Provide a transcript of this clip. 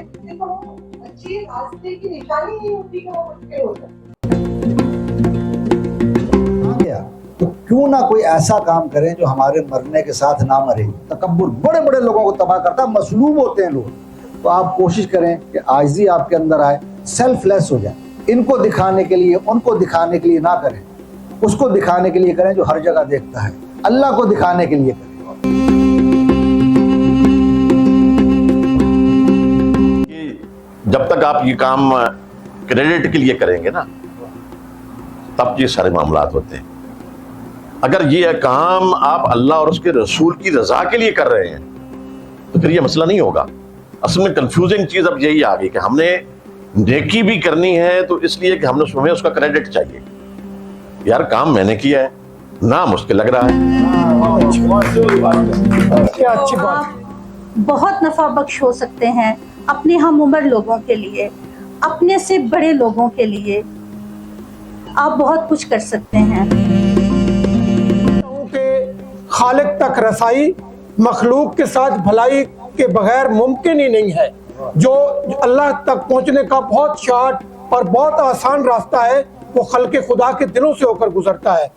अच्छी रास्ते की निशानी नहीं होती कि वो मुश्किल हो सकती। गया तो क्यों ना कोई ऐसा काम करें जो हमारे मरने के साथ ना मरे। तकब्बुर बड़े बड़े लोगों को तबाह करता है, मसलूब होते हैं लोग। तो आप कोशिश करें कि आजिज़ी आपके अंदर आए, सेल्फलेस हो जाए। इनको दिखाने के लिए, उनको दिखाने के लिए ना करें, उसको दिखाने के लिए करें जो हर जगह देखता है। अल्लाह को दिखाने के लिए करें। जब तक आप ये काम क्रेडिट के लिए करेंगे ना, तब ये सारे मामलात होते हैं। अगर ये काम आप अल्लाह और उसके रसूल की रजा के लिए कर रहे हैं तो फिर ये मसला नहीं होगा। असल में कंफ्यूजिंग चीज अब यही आ गई कि हमने नेकी भी करनी है तो इसलिए कि हमें उसका क्रेडिट चाहिए। यार काम मैंने किया है, ना मुश्किल लग रहा है। अच्छी बात। बहुत नफा बख्श हो सकते हैं अपने हम उम्र लोगों के लिए, अपने से बड़े लोगों के लिए आप बहुत कुछ कर सकते हैं। खालिक तक रसाई मखलूक के साथ भलाई के बगैर मुमकिन ही नहीं है। जो अल्लाह तक पहुंचने का बहुत शॉर्ट और बहुत आसान रास्ता है वो खल्के खुदा के दिलों से होकर गुजरता है।